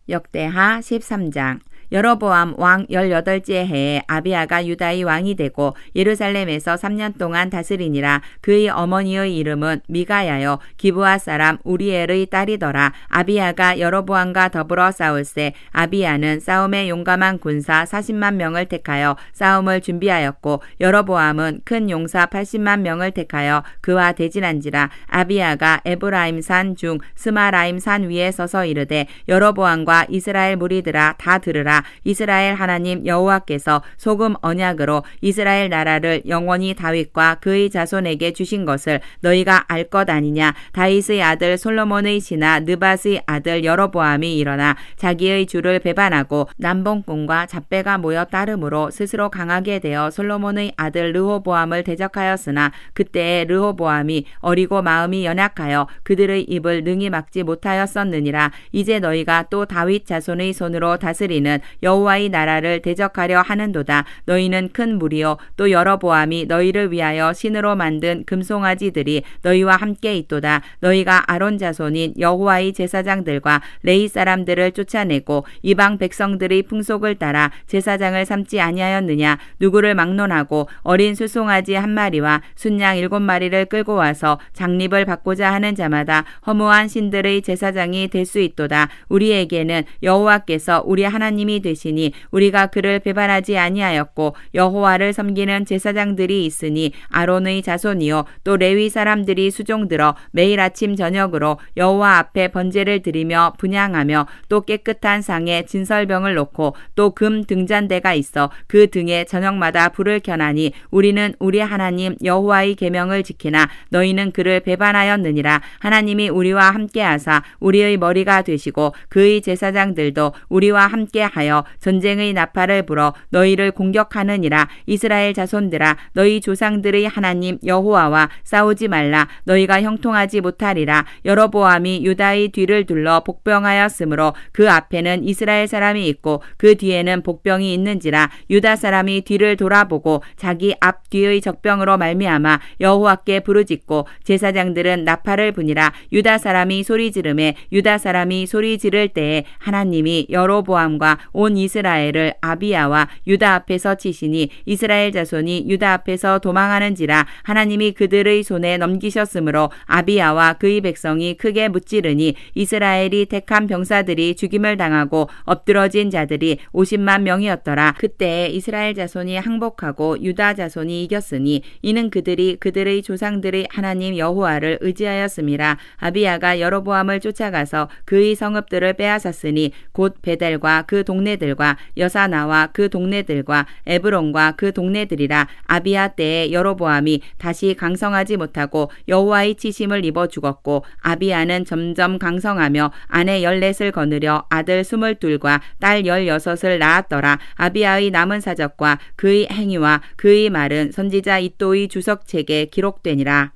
역대하 13장. 여로보암 왕 18째 해에 아비야가 유다의 왕이 되고 예루살렘에서 3년 동안 다스리니라. 그의 어머니의 이름은 미가야요 기브아 사람 우리엘의 딸이더라. 아비야가 여로보암과 더불어 싸울세 아비야는 싸움에 용감한 군사 40만 명을 택하여 싸움을 준비하였고 여로보암은 큰 용사 80만 명을 택하여 그와 대진한지라. 아비야가 에브라임 산 중 스마라임 산 위에 서서 이르되 여로보암과 이스라엘 무리들아 다 들으라. 이스라엘 하나님 여호와께서 소금 언약으로 이스라엘 나라를 영원히 다윗과 그의 자손에게 주신 것을 너희가 알 것 아니냐. 다윗의 아들 솔로몬의 신하 느밧의 아들 여로보암이 일어나 자기의 주를 배반하고 남봉꾼과 잡배가 모여 따름으로 스스로 강하게 되어 솔로몬의 아들 르호보암을 대적하였으나 그때에 르호보암이 어리고 마음이 연약하여 그들의 입을 능히 막지 못하였었느니라. 이제 너희가 또 다윗 자손의 손으로 다스리는 여호와의 나라를 대적하려 하는도다. 너희는 큰 무리요 또 여로보암이 너희를 위하여 신으로 만든 금송아지들이 너희와 함께 있도다. 너희가 아론 자손인 여호와의 제사장들과 레위 사람들을 쫓아내고 이방 백성들의 풍속을 따라 제사장을 삼지 아니하였느냐. 누구를 막론하고 어린 수송아지 한 마리와 순양 7마리를 끌고 와서 장립을 받고자 하는 자마다 허무한 신들의 제사장이 될 수 있도다. 우리에게는 여호와께서 우리 하나님이 되시니 우리가 그를 배반하지 아니하였고 여호와를 섬기는 제사장들이 있으니 아론의 자손이요 또 레위 사람들이 수종들어 매일 아침 저녁으로 여호와 앞에 번제를 드리며 분향하며 또 깨끗한 상에 진설병을 놓고 또 금 등잔대가 있어 그 등에 저녁마다 불을 켜나니 우리는 우리 하나님 여호와의 계명을 지키나 너희는 그를 배반하였느니라. 하나님이 우리와 함께하사 우리의 머리가 되시고 그의 제사장들도 우리와 함께하여 전쟁의 나팔을 불어 너희를 공격하느니라. 이스라엘 자손들아 너희 조상들의 하나님 여호와와 싸우지 말라. 너희가 형통하지 못하리라. 여로보암이 유다의 뒤를 둘러 복병하였으므로 그 앞에는 이스라엘 사람이 있고 그 뒤에는 복병이 있는지라. 유다 사람이 뒤를 돌아보고 자기 앞 뒤의 적병으로 말미암아 여호와께 부르짖고 제사장들은 나팔을 부니라. 유다 사람이 소리 지르매 유다 사람이 소리 지를 때에 하나님이 여로보암과 온 이스라엘을 아비야와 유다 앞에서 치시니 이스라엘 자손이 유다 앞에서 도망하는지라 하나님이 그들의 손에 넘기셨으므로 아비야와 그의 백성이 크게 무찌르니 이스라엘이 택한 병사들이 죽임을 당하고 엎드러진 자들이 50만 명이었더라. 그때 이스라엘 자손이 항복하고 유다 자손이 이겼으니 이는 그들이 그들의 조상들의 하나님 여호와를 의지하였음이라. 아비야가 여로보암을 쫓아가서 그의 성읍들을 빼앗았으니 곧 베델과 그 동네들과 여사나와 그 동네들과 에브론과 그 동네들이라. 아비야 때에 여로보암이 다시 강성하지 못하고 여호와의 치심을 입어 죽었고 아비야는 점점 강성하며 아내 14을 거느려 아들 22과 딸 16을 낳았더라. 아비야의 남은 사적과 그의 행위와 그의 말은 선지자 이도의 주석책에 기록되니라.